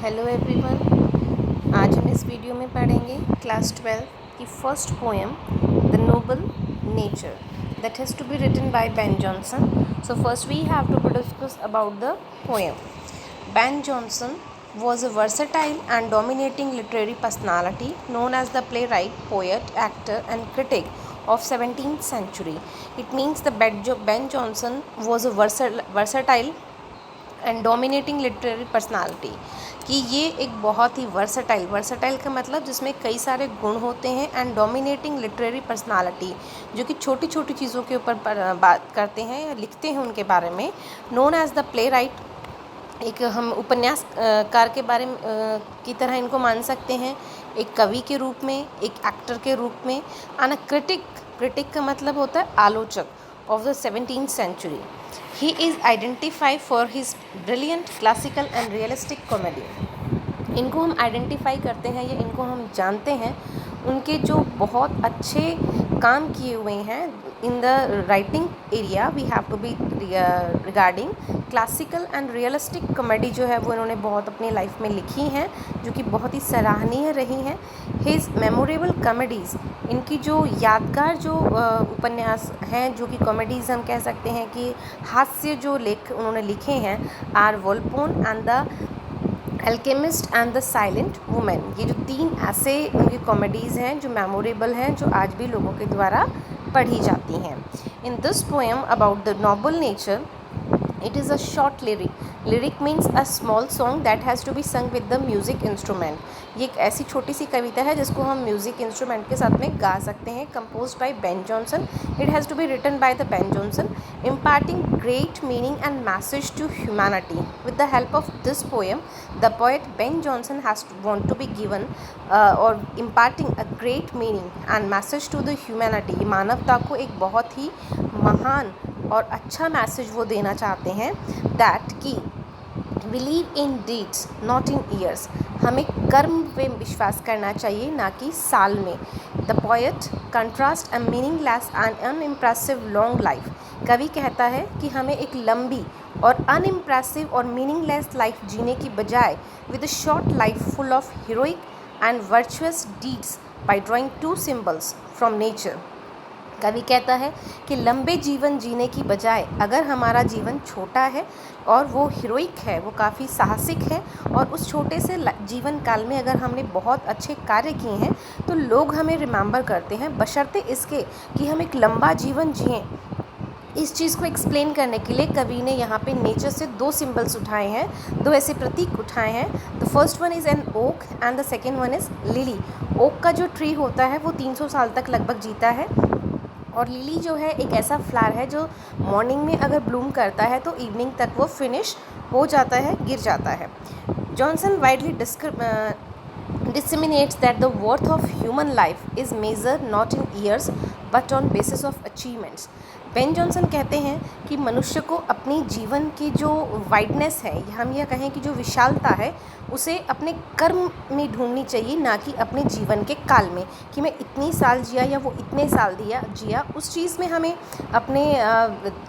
Hello everyone. आज हम इस वीडियो में पढ़ेंगे क्लास 12 की first poem the noble nature that has to be written by Ben Jonson. So first we have to discuss about the poem. Ben Jonson was a versatile and dominating literary personality known as the playwright, poet, actor and critic of 17th century. It means the Ben Jonson was a versatile and dominating literary personality कि ये एक बहुत ही versatile का मतलब जिसमें कई सारे गुण होते हैं एंड डोमिनेटिंग लिटरेरी पर्सनालिटी जो कि छोटी छोटी चीज़ों के ऊपर बात करते हैं या लिखते हैं उनके बारे में. Known as the playwright, एक हम उपन्यासकार के बारे में की तरह इनको मान सकते हैं, एक कवि के रूप में, एक एक्टर के रूप में, एंड अ क्रिटिक का मतलब होता है आलोचक of the 17th century. He is identified for his brilliant classical and realistic comedy. इनको हम आइडेंटिफाई करते हैं या इनको हम जानते हैं उनके जो बहुत अच्छे काम किए हुए हैं in the writing area. We have to be regarding classical and realistic comedy जो है वो इन्होंने बहुत अपनी लाइफ में लिखी हैं जो कि बहुत ही सराहनीय रही हैं. हिज मेमोरेबल कॉमेडीज़, इनकी जो यादगार जो उपन्यास हैं जो कि कॉमेडीज़ हम कह सकते हैं कि हास्य जो लेख उन्होंने लिखे हैं, are Volpone and the alchemist and the silent woman. ये जो तीन ऐसे उनकी कॉमेडीज़ हैं जो मेमोरेबल हैं, जो आज भी लोगों के द्वारा पढ़ी जाती हैं. In this poem about the noble nature, it is a short lyric means a small song that has to be sung with the music instrument. ये एक ऐसी छोटी सी कविता है जिसको हम म्यूज़िक इंस्ट्रूमेंट के साथ में गा सकते हैं. composed by Ben Jonson. It has to be written by the Ben Jonson, imparting great meaning and message to humanity. With the help of this poem, the poet Ben Jonson has to want to be given or imparting a great meaning and message to the humanity. मानवता को एक बहुत ही महान और अच्छा message वो देना चाहते हैं. दैट कि believe in deeds not in years, हमें कर्म पे विश्वास करना चाहिए ना कि साल में. The poet contrast a meaningless and unimpressive long life. कवि कहता है कि हमें एक लंबी और अनइम्प्रेसिव और मीनिंगलेस लाइफ जीने की बजाय with a short life full of heroic and virtuous deeds by drawing two symbols from nature. कवि कहता है कि लंबे जीवन जीने की बजाय अगर हमारा जीवन छोटा है और वो हीरोइक है, वो काफ़ी साहसिक है, और उस छोटे से जीवन काल में अगर हमने बहुत अच्छे कार्य किए हैं तो लोग हमें रिमेंबर करते हैं, बशर्ते इसके कि हम एक लंबा जीवन जिएं. इस चीज़ को एक्सप्लेन करने के लिए कवि ने यहाँ पे नेचर से दो सिंबल्स उठाए हैं, दो ऐसे प्रतीक उठाए हैं. The first one is an oak and the second one is lily. Oak का जो ट्री होता है वो 300 साल तक लगभग जीता है, और लिली जो है एक ऐसा फ्लावर है जो मॉर्निंग में अगर ब्लूम करता है तो इवनिंग तक वो फिनिश हो जाता है, गिर जाता है. Johnson widely disseminates that the worth of human life is measured not in years but on basis of achievements. Ben Jonson कहते हैं कि मनुष्य को अपनी जीवन की जो वाइडनेस है, हम यह कहें कि जो विशालता है, उसे अपने कर्म में ढूंढनी चाहिए ना कि अपने जीवन के काल में, कि मैं इतनी साल जिया या वो इतने साल जिया. उस चीज़ में हमें अपने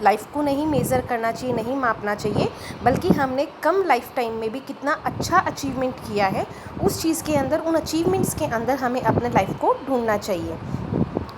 लाइफ को नहीं मेज़र करना चाहिए, नहीं मापना चाहिए, बल्कि हमने कम लाइफ टाइम में भी कितना अच्छा अचीवमेंट किया है, उस चीज़ के अंदर, उन अचीवमेंट्स के अंदर हमें अपने लाइफ को ढूंढना चाहिए.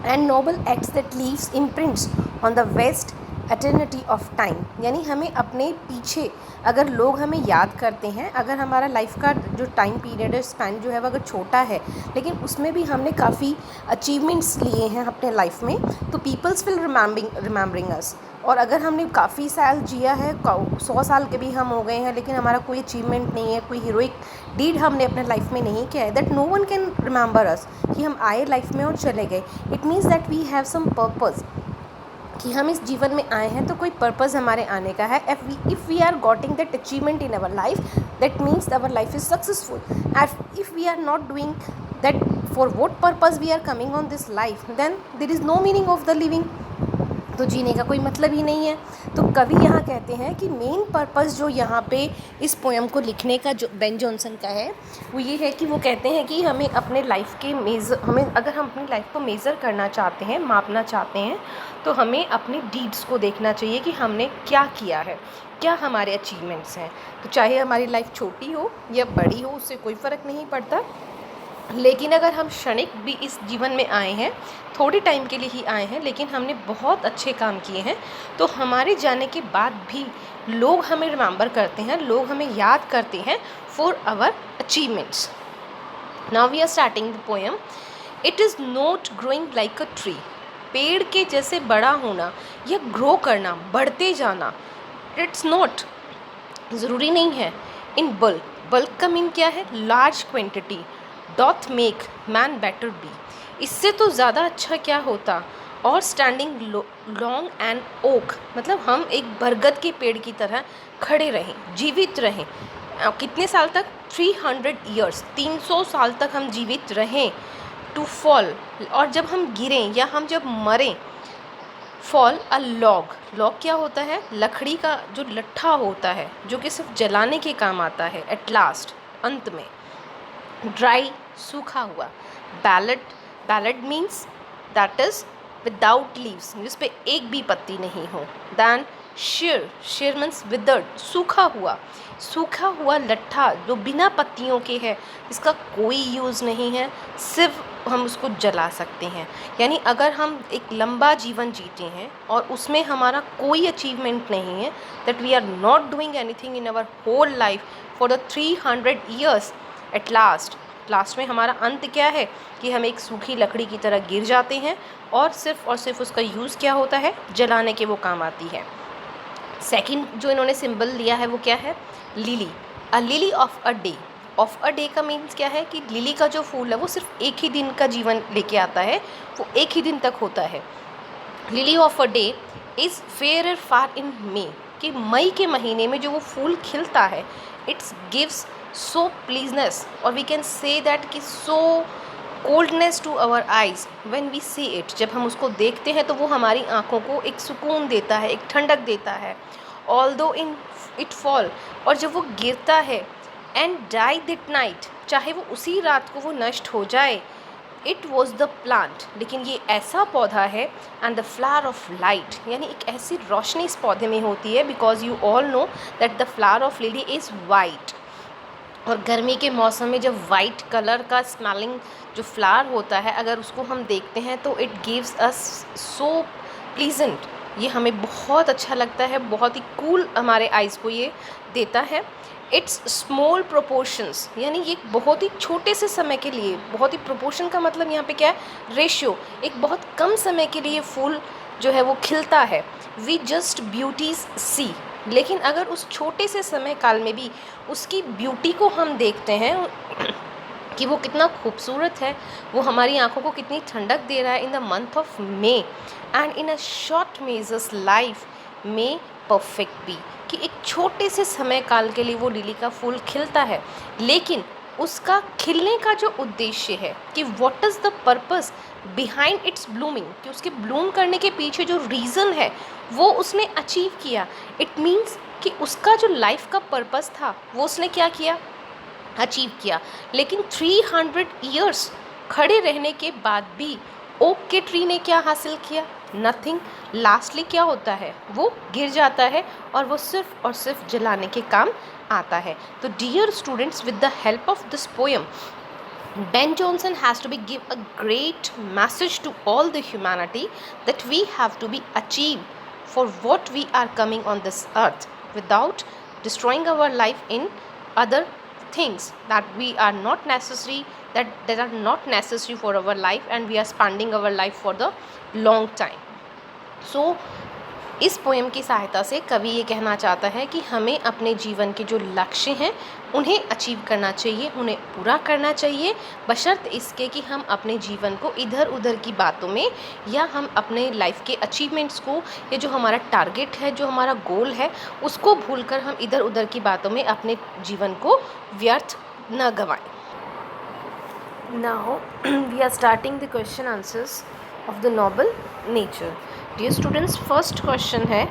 And noble acts that leaves imprints on the vast eternity of time. यानी हमें अपने पीछे अगर लोग हमें याद करते हैं, अगर हमारा लाइफ का जो टाइम पीरियड है, स्पैन जो है वो अगर छोटा है, लेकिन उसमें भी हमने काफ़ी अचीवमेंट्स लिए हैं अपने लाइफ में, तो पीपल्स विल रिमेंबरिंग अस. और अगर हमने काफ़ी साल जिया है, 100 साल के भी हम हो गए हैं, लेकिन हमारा कोई अचीवमेंट नहीं है, कोई हीरोइक डीड हमने अपने लाइफ में नहीं किया है, that no one can remember us, कि हम आए लाइफ में और चले गए. It means that we have some purpose, कि हम इस जीवन में आए हैं तो कोई पर्पज़ हमारे आने का है. If we are getting that achievement in our life, that means our life is successful. And if we are not doing that for what purpose we are coming on this life, then there is no meaning of the living. तो जीने का कोई मतलब ही नहीं है. तो कवि यहाँ कहते हैं कि मेन पर्पस जो यहाँ पे इस पोएम को लिखने का जो बेन जॉनसन का है वो ये है कि वो कहते हैं कि हमें अपने लाइफ के हमें अगर हम अपनी लाइफ को मेज़र करना चाहते हैं, मापना चाहते हैं, तो हमें अपने डीड्स को देखना चाहिए कि हमने क्या किया है. क्या हमारे अचीवमेंट्स हैं। तो चाहे हमारी लाइफ छोटी हो या बड़ी हो, उससे कोई फ़र्क नहीं पड़ता, लेकिन अगर हम क्षणिक भी इस जीवन में आए हैं, थोड़े टाइम के लिए ही आए हैं, लेकिन हमने बहुत अच्छे काम किए हैं, तो हमारे जाने के बाद भी लोग हमें रिमेंबर करते हैं, लोग हमें याद करते हैं for our achievements. Now we are starting the poem. It is not growing like a tree. पेड़ के जैसे बड़ा होना या ग्रो करना, बढ़ते जाना, इट्स नॉट, ज़रूरी नहीं है। इन बल्क, बल्क का मीन क्या है? Large quantity. Doth make man better be, इससे तो ज़्यादा अच्छा क्या होता। और स्टैंडिंग लॉन्ग एंड ओक, मतलब हम एक बरगद के पेड़ की तरह खड़े रहें, जीवित रहें। कितने साल तक? 300 ईयर्स, 300 साल तक हम जीवित रहें। टू फॉल, और जब हम गिरें या हम जब मरें, फॉल अ लॉग। लॉग क्या होता है? लकड़ी का जो लट्ठा होता है, जो कि सिर्फ जलाने के काम आता है। एट लास्ट, अंत में। ड्राई, सूखा हुआ। Ballad, ballad means that is without leaves, जिस पे एक भी पत्ती नहीं हो। दैन शेर, शेर मीन्स विदर्ड, सूखा हुआ। सूखा हुआ लट्ठा जो बिना पत्तियों के है, इसका कोई यूज़ नहीं है, सिर्फ हम उसको जला सकते हैं। यानी अगर हम एक लंबा जीवन जीते हैं और उसमें हमारा कोई अचीवमेंट नहीं है, that we are not doing anything in our whole life for the 300 years, at last, last में हमारा अंत क्या है कि हम एक सूखी लकड़ी की तरह गिर जाते हैं और सिर्फ उसका यूज़ क्या होता है? जलाने के वो काम आती है। सेकंड जो इन्होंने सिंबल लिया है वो क्या है? Lily, a lily of a day. Of a day का मीन्स क्या है कि लिली का जो फूल है वो सिर्फ एक ही दिन का जीवन लेके आता है, वो एक ही दिन तक होता है। Lily of a day is fair far in May, कि मई के महीने में जो वो फूल खिलता है, इट्स गिव्स सो प्लीजनेस, और वी कैन से दैट कि so coldness to our eyes when we see it. जब हम उसको देखते हैं तो वो हमारी आँखों को एक सुकून देता है, एक ठंडक देता है। ऑल्दो इन इट फॉल, और जब वो गिरता है, एंड डाई दैट नाइट, चाहे वो उसी रात को वो नष्ट हो जाए। इट वॉज द प्लांट, लेकिन ये ऐसा पौधा है, and the flower of light, यानी एक ऐसी रोशनी इस पौधे में होती है, because you all know that the flower of lily is white. और गर्मी के मौसम में जब वाइट कलर का स्मेलिंग जो फ्लावर होता है, अगर उसको हम देखते हैं तो it gives us so pleasant, ये हमें बहुत अच्छा लगता है, बहुत ही कूल हमारे आइज़ को ये देता है। इट्स स्मॉल प्रोपोर्शंस, यानी ये बहुत ही छोटे से समय के लिए, बहुत ही प्रोपोर्शन का मतलब यहाँ पे क्या है? रेशियो, एक बहुत कम समय के लिए फूल जो है वो खिलता है। वी जस्ट ब्यूटीज सी, लेकिन अगर उस छोटे से समय काल में भी उसकी ब्यूटी को हम देखते हैं कि वो कितना खूबसूरत है, वो हमारी आंखों को कितनी ठंडक दे रहा है in the month of May, and in a short measures life may perfect be, कि एक छोटे से समय काल के लिए वो लिली का फूल खिलता है, लेकिन उसका खिलने का जो उद्देश्य है कि what is the purpose behind it's blooming, कि उसके ब्लूम करने के पीछे जो रीज़न है वो उसने अचीव किया। इट मीन्स कि उसका जो लाइफ का पर्पस था वो उसने क्या किया? अचीव किया। लेकिन 300 ईयर्स खड़े रहने के बाद भी ओक के ट्री ने क्या हासिल किया? नथिंग। लास्टली क्या होता है? वो गिर जाता है और वो सिर्फ और सिर्फ जलाने के काम आता है। तो dear students, with the help of this poem, Ben Jonson has to be give a great message to all the humanity that we have to be achieved for what we are coming on this earth without destroying our life in other things that we are not necessary, that are not necessary for our life, and we are spending our life for the long time. So इस poem की सहायता से कवि ये कहना चाहता है कि हमें अपने जीवन के जो लक्ष्य हैं उन्हें अचीव करना चाहिए, उन्हें पूरा करना चाहिए, बशर्त इसके कि हम अपने जीवन को इधर उधर की बातों में, या हम अपने लाइफ के अचीवमेंट्स को, या जो हमारा टारगेट है, जो हमारा गोल है, उसको भूलकर हम इधर उधर की बातों में अपने जीवन को व्यर्थ न गंवाएं। Now we are starting the question answers of the noble nature. Dear students, first question है,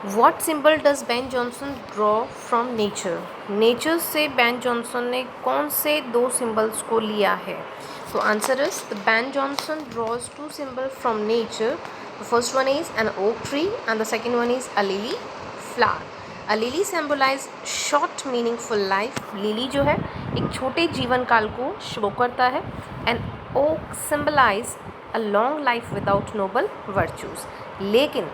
what symbol does Ben Jonson draw from nature? Nature से बेन जॉनसन ने कौन से दो सिंबल्स को लिया है? तो answer is the Ben Jonson draws two symbol from nature. The first one is an oak tree and the second one is a lily. flower. A lily symbolize short meaningful life. Lily जो है एक छोटे जीवन काल को show करता है. And oak symbolize a long life without noble virtues. लेकिन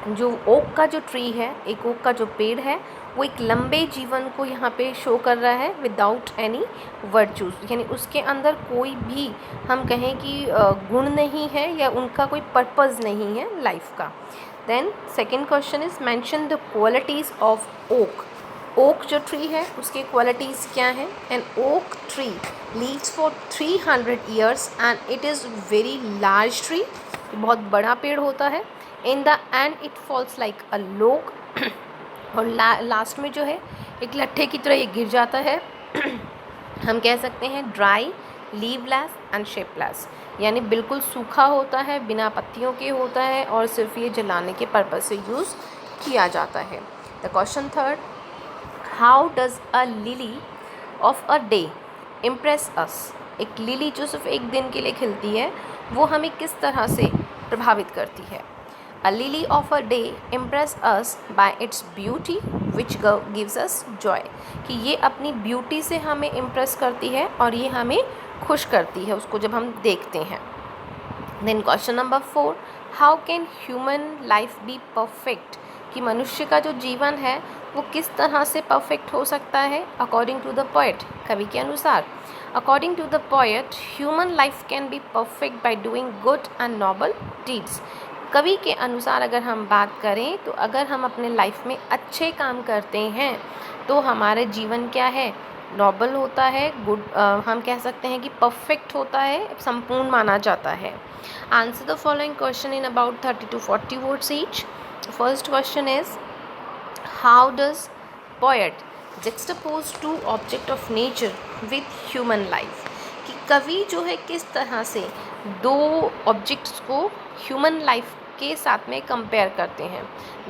जो ओक का जो ट्री है, एक ओक का जो पेड़ है, वो एक लंबे जीवन को यहाँ पे शो कर रहा है विदाउट एनी वर्चूज़, यानी उसके अंदर कोई भी हम कहें कि गुण नहीं है या उनका कोई पर्पज़ नहीं है लाइफ का. Then second question is mention the qualities of oak. Oak जो ट्री है उसके क्वालिटीज़ क्या हैं. An oak tree lives for 300 years and it is very large tree. बहुत बड़ा पेड़ होता है. In the end it falls like a log, और लास्ट में जो है एक लट्ठे की तरह ये गिर जाता है. हम कह सकते हैं ड्राई, लीवलेस एंड शेपलेस, यानी बिल्कुल सूखा होता है, बिना पत्तियों के होता है और सिर्फ ये जलाने के पर्पज़ से यूज़ किया जाता है. The question third, how does a lily of a day impress us. एक लिली जो सिर्फ एक दिन के लिए खिलती है वो हमें किस तरह से प्रभावित करती है. A lily of a day impress us by its beauty which gives us joy. कि ये अपनी ब्यूटी से हमें इम्प्रेस करती है और ये हमें खुश करती है उसको जब हम देखते हैं. Then question number 4, how can human life be perfect. कि मनुष्य का जो जीवन है वो किस तरह से परफेक्ट हो सकता है अकॉर्डिंग टू द पोएट, कवि के अनुसार. According to the poet, human life can be perfect by doing good and noble deeds. कवि के अनुसार अगर हम बात करें तो अगर हम अपने लाइफ में अच्छे काम करते हैं तो हमारे जीवन क्या है, नोबल होता है, गुड, हम कह सकते हैं कि परफेक्ट होता है, संपूर्ण माना जाता है. Answer the following question in about 30 to 40 words each. First question is, how does poet juxtapose two object of nature with human life. कि कवि जो है किस तरह से दो ऑब्जेक्ट्स को ह्यूमन लाइफ के साथ में कंपेयर करते हैं.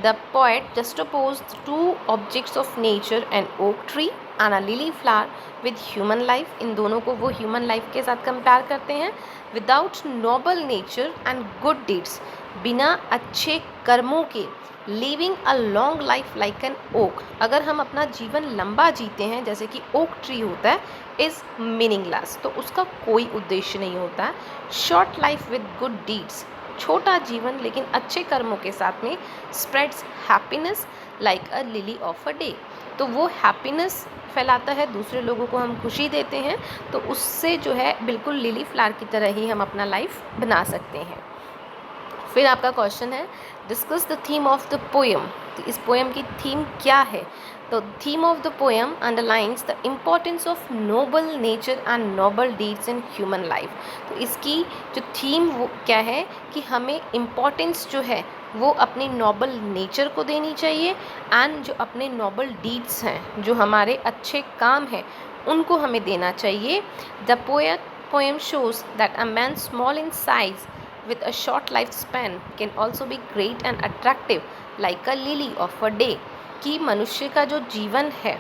The poet juxtapose two objects of nature, an oak tree and a lily flower with human life. इन दोनों को वो ह्यूमन लाइफ के साथ कंपेयर करते हैं. Without noble nature and good deeds, बिना अच्छे कर्मों के, living a long life like an oak, अगर हम अपना जीवन लंबा जीते हैं जैसे कि ओक ट्री होता है, इज़ मीनिंगलेस, तो उसका कोई उद्देश्य नहीं होता है. Short life with good deeds, छोटा जीवन लेकिन अच्छे कर्मों के साथ में, spreads happiness like a lily of a day. तो वो हैप्पीनेस फैलाता है, दूसरे लोगों को हम खुशी देते हैं, तो उससे जो है बिल्कुल लिली फ्लावर की तरह ही हम अपना लाइफ बना सकते हैं. फिर आपका क्वेश्चन है, discuss the theme of the poem. तो इस पोएम की थीम क्या है. तो theme of the poem underlines the importance of noble nature and noble deeds in human life. तो इसकी जो थीम वो क्या है कि हमें इम्पोर्टेंस जो है वो अपनी नोबल नेचर को देनी चाहिए एंड जो अपने नोबल डीड्स हैं, जो हमारे अच्छे काम हैं, उनको हमें देना चाहिए. The poem shows that a man small in size with a short lifespan can also be great and attractive like a lily of a day. कि मनुष्य का जो जीवन है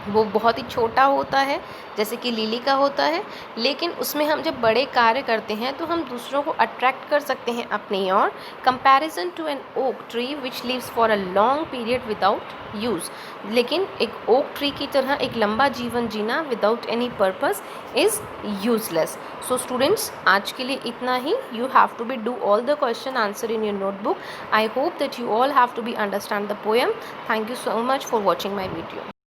वो बहुत ही छोटा होता है जैसे कि लिली का होता है, लेकिन उसमें हम जब बड़े कार्य करते हैं तो हम दूसरों को अट्रैक्ट कर सकते हैं अपनी ओर, comparison to an oak tree which lives for a long period without use. लेकिन एक ओक ट्री की तरह एक लंबा जीवन जीना without any purpose is useless. So students, आज के लिए इतना ही. You have to be do all the question answer in your notebook. I hope that you all have to be understand the poem. Thank you so much for watching my video.